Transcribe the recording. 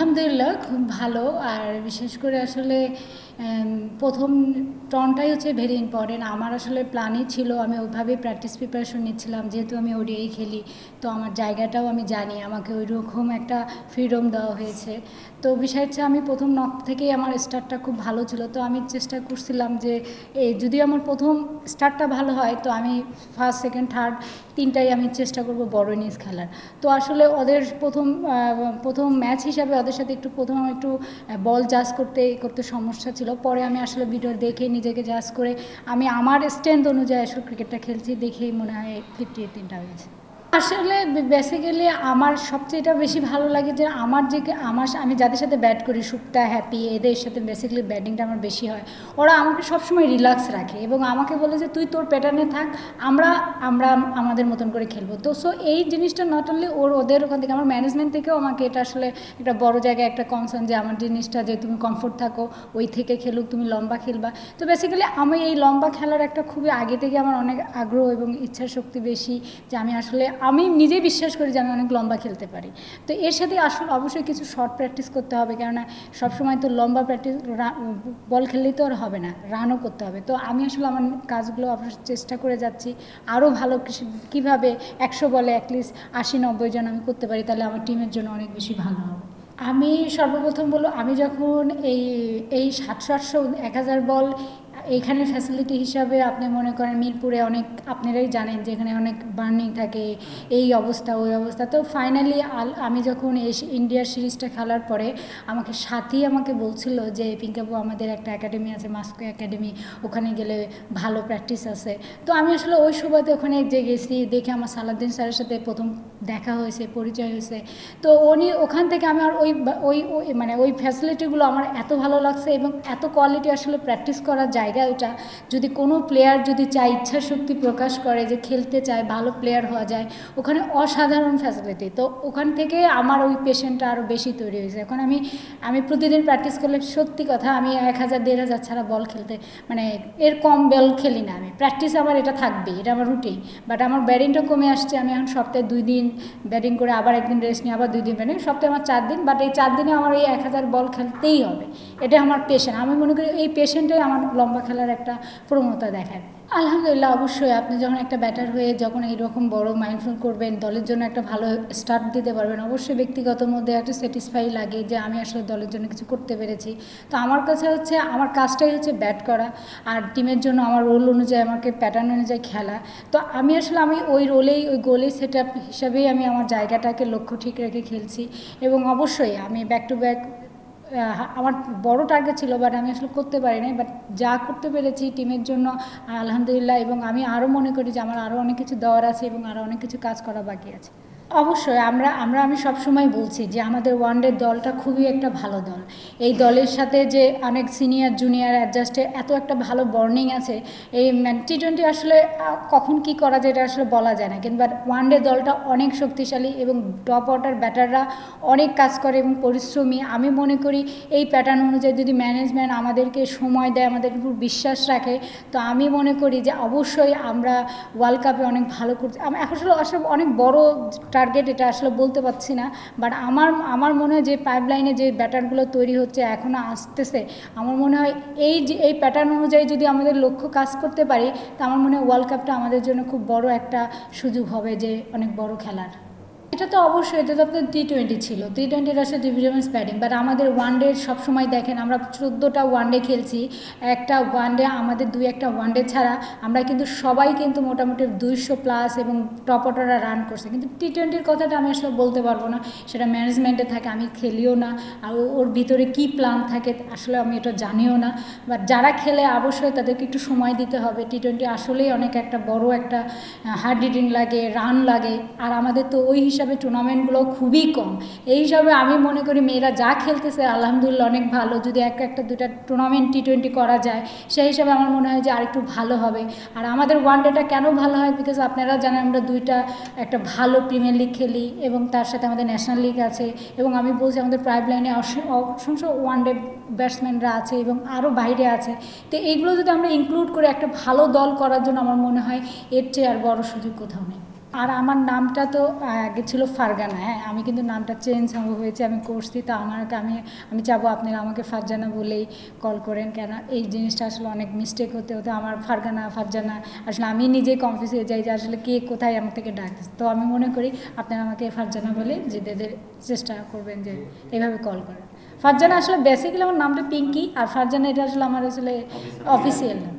আলহামদুলিল্লাহ খুব ভালো। আর বিশেষ করে আসলে প্রথম টর্নটাই হচ্ছে ভেরি ইম্পর্টেন্ট। আমার আসলে প্ল্যানই ছিল, আমি ওইভাবেই প্র্যাকটিস প্রিপারেশন নিচ্ছিলাম, যেহেতু আমি ওডিআই খেলি, তো আমার জায়গাটাও আমি জানি, আমাকে ওই রকম একটা ফ্রিডম দেওয়া হয়েছে। তো বিষয় হচ্ছে আমি প্রথম নক থেকেই আমার স্টার্টটা খুব ভালো ছিল, তো আমি চেষ্টা করছিলাম যে যদি আমার প্রথম স্টার্টটা ভালো হয় তো আমি ফার্স্ট সেকেন্ড থার্ড তিনটাই আমি চেষ্টা করব বড় ইনিংস খেলার। তো আসলে ওদের প্রথম ম্যাচ হিসাবে ওদের সাথে প্রথম আমার একটু বল জাজ করতে সমস্যা ছিল। পরে আমি আসলে ভিডিও দেখে নিজেকে জাজ করে আমি আমার স্ট্রেংথ অনুযায়ী আসলে ক্রিকেটটা খেলছি, দেখেই মনে হয় 58 হয়েছে। আসলে বেসিক্যালি আমার সবচেয়ে বেশি ভালো লাগে যে আমি যাদের সাথে ব্যাট করি, সুপ্তা, হ্যাপি, এদের সাথে বেসিক্যালি ব্যাটিংটা আমার বেশি হয়। ওরা আমাকে সবসময় রিল্যাক্স রাখে এবং আমাকে বলে যে তুই তোর প্যাটার্নে থাক, আমরা আমরা আমাদের মতন করে খেলবো। তো সো এই জিনিসটা নট অনলি ওদের ওখান থেকে, আমার ম্যানেজমেন্ট থেকেও আমাকে এটা আসলে একটা বড় জায়গায় একটা কনসার্ন যে আমার জিনিসটা যে তুমি কমফোর্ট থাকো, ওই থেকে খেলুক, তুমি লম্বা খেলবা। তো বেসিক্যালি আমি এই লম্বা খেলার একটা খুবই আগে থেকে আমার অনেক আগ্রহ এবং ইচ্ছা শক্তি বেশি, যে আমি নিজেই বিশ্বাস করি যে আমি অনেক লম্বা খেলতে পারি। তো এর সাথে আসলে অবশ্যই কিছু শর্ট প্র্যাকটিস করতে হবে, কেননা সবসময় তো লম্বা প্র্যাকটিস বল খেললেই তো আর হবে না, রানও করতে হবে। তো আমি আসলে আমার কাজগুলো অবশ্যই চেষ্টা করে যাচ্ছি আরও ভালো কীভাবে 100 বলে অ্যাটলিস্ট 80-90 জন আমি করতে পারি, তাহলে আমার টিমের জন্য অনেক বেশি ভালো হবে। আমি সর্বপ্রথম বলবো, আমি যখন এই 700-800-1000 বল এইখানে ফ্যাসিলিটি হিসাবে আপনি মনে করেন মিরপুরে অনেক, আপনারাই জানেন যে এখানে অনেক বার্নিং থাকে, এই অবস্থা ওই অবস্থা। তো ফাইনালি আমি যখন ইন্ডিয়ার সিরিজটা খেলার পরে আমাকে সাথী আমাকে বলছিল যে পিঙ্কাপু আমাদের একটা একাডেমি আছে, মাস্কো একাডেমি, ওখানে গেলে ভালো প্র্যাকটিস আছে। তো আমি আসলে ওই সময়তে ওখানে যে গেছি, দেখে আমার সালাউদ্দিন স্যারের সাথে প্রথম দেখা হয়েছে, পরিচয় হয়েছে। তো ওখান থেকে আমি আর ওই ফ্যাসিলিটিগুলো আমার এত ভালো লাগছে এবং এত কোয়ালিটি আসলে প্র্যাকটিস করার জায়গা ওটা। যদি কোনো প্লেয়ার যদি চায়, ইচ্ছা শক্তি প্রকাশ করে যে খেলতে চায়, ভালো প্লেয়ার হওয়া যায়, ওখানে অসাধারণ ফ্যাসিলিটি। তো ওখান থেকে আমার ওই পেশেন্টটা আরও বেশি তৈরি হয়েছে। এখন আমি প্রতিদিন প্র্যাকটিস করলে সত্যি কথা আমি 1000-1500 ছাড়া বল খেলতে, মানে এর কম বল খেলি না। আমি প্র্যাকটিস আমার এটা থাকবেই, এটা আমার রুটিন। বাট আমার ব্যাটিংটা কমে আসছে, আমি এখন সপ্তাহে 2 দিন ব্যাটিং করে আবার একদিন রেস্ট নিই, আবার 2 দিন ব্যাটিং, সপ্তাহে আমার 4 দিন। বাট এই 4 দিনে আমার এই 1000 বল খেলতেই হবে, এটা আমার পেশেন্ট। আমি মনে করি এই পেশেন্টটাই আমার লম্বা খেলার একটা প্রবণতা দেখায়। আলহামদুলিল্লাহ, অবশ্যই আপনি যখন একটা ব্যাটার হয়ে যখন এইরকম বড় মাইন্ডফুল করবেন, দলের জন্য একটা ভালো স্টার্ট দিতে পারবেন, অবশ্যই ব্যক্তিগত মধ্যে একটা স্যাটিসফাই লাগে যে আমি আসলে দলের জন্য কিছু করতে পেরেছি। তো আমার কাছে হচ্ছে আমার কাজটাই হচ্ছে ব্যাট করা, আর টিমের জন্য আমার রোল অনুযায়ী, আমাকে প্যাটার্ন অনুযায়ী খেলা। তো আমি ওই গোলেই সেট আপ হিসাবেই আমি আমার জায়গাটাকে লক্ষ্য ঠিক রেখে খেলছি। এবং অবশ্যই আমি ব্যাক টু ব্যাক, আমার বড় টার্গেট ছিল বাট আমি আসলে করতে পারি নাই, বাট যা করতে পেরেছি টিমের জন্য আলহামদুলিল্লাহ। এবং আমি আরও মনে করি যে আমার আরও অনেক কিছু দেওয়ার আছে এবং আরও অনেক কিছু কাজ করা বাকি আছে। অবশ্যই আমি সবসময় বলছি যে আমাদের ওয়ানডে দলটা খুবই একটা ভালো দল। এই দলের সাথে যে অনেক সিনিয়র জুনিয়র অ্যাডজাস্টে এত একটা ভালো বর্নিং আছে। এই টি20 আসলে কখন কি করা যায় এটা আসলে বলা যায় না, কিন্তু ওয়ানডে দলটা অনেক শক্তিশালী এবং টপ অর্ডার ব্যাটাররা অনেক কাজ করে এবং পরিশ্রমী। আমি মনে করি এই প্যাটার্ন অনুযায়ী যদি ম্যানেজমেন্ট আমাদেরকে সময় দেয়, আমাদের উপর বিশ্বাস রাখে, তো আমি মনে করি যে অবশ্যই আমরা ওয়ার্ল্ড কাপে অনেক ভালো করছি। আমি আসলে অনেক বড় টার্গেট এটা আসলে বলতে পারছি না, বাট আমার মনে হয় যে পাইপলাইনে যে ব্যাটারগুলো তৈরি হচ্ছে, এখনও আসতেছে, আমার মনে হয় এই প্যাটার্ন অনুযায়ী যদি আমাদের লক্ষ্য কাজ করতে পারি, তা আমার মনে হয় ওয়ার্ল্ড কাপটা আমাদের জন্য খুব বড় একটা সুযোগ হবে, যে অনেক বড় খেলার। এটা তো অবশ্যই, এটা তো আপনার টি20 ছিল, টি20 আসলে ডিভিশনাল ব্যাটিং। বাট আমাদের ওয়ানডে সবসময় দেখেন আমরা 14টা ওয়ানডে খেলছি, একটা ওয়ানডে আমাদের 2-1টা ওয়ানডে ছাড়া আমরা কিন্তু সবাই কিন্তু মোটামুটি 200+ এবং টপ অর্ডাররা রান করছে। কিন্তু টি20 কথাটা আমি আসলে বলতে পারবো না, সেটা ম্যানেজমেন্টে থাকে, আমি খেলিও না, আর ওর ভিতরে কী প্ল্যান থাকে আসলে আমি এটা জানিও না। বাট যারা খেলে অবশ্যই তাদেরকে একটু সময় দিতে হবে। টি20 আসলেই অনেক একটা বড় একটা হার্ড হিটিং লাগে, রান লাগে, আর আমাদের তো ওই হিসাবে টুর্নামেন্টগুলো খুবই কম। এই হিসাবে আমি মনে করি মেয়েরা যা খেলতেছে আলহামদুলিল্লাহ অনেক ভালো। যদি একটা দুটা টুর্নামেন্ট টি20 করা যায়, সেই হিসাবে আমার মনে হয় যে আরেকটু ভালো হবে। আর আমাদের ওয়ানডেটা কেন ভালো হয়, বিকজ আপনারা জানেন আমরা একটা ভালো প্রিমিয়ার লিগ খেলি এবং তার সাথে আমাদের ন্যাশনাল লিগ আছে, এবং আমি বলছি আমাদের প্রাইভলাইনে অসংখ্য ওয়ানডে ব্যাটসম্যানরা আছে এবং আরও বাইরে আছে। তো এইগুলো যদি আমরা ইনক্লুড করে একটা ভালো দল করার জন্য, আমার মনে হয় এর চেয়ে আর বড় সুযোগ কোথাও নেই। আর আমার নামটা তো আগে ছিল ফারজানা, হ্যাঁ, আমি কিন্তু নামটা চেঞ্জ হয়েছে, আমি করছি। তো আমি চাবো আপনারা আমাকে ফারজানা বলেই কল করেন, কেন এই জিনিসটা আসলে অনেক মিস্টেক হতে হতে আমার ফারজানা আসলে আমি নিজেই কনফিউজ হয়ে যাই যে আসলে কে কোথায় আমার থেকে ডাকতেছে। তো আমি মনে করি আপনারা আমাকে ফারজানা বলে যেদের চেষ্টা করবেন যে এভাবে কল করেন। ফারজানা আসলে বেসিক্যালি আমার নামটা পিঙ্কি, আর ফারজানা এটা আসলে আমার আসলে অফিসিয়াল নাম।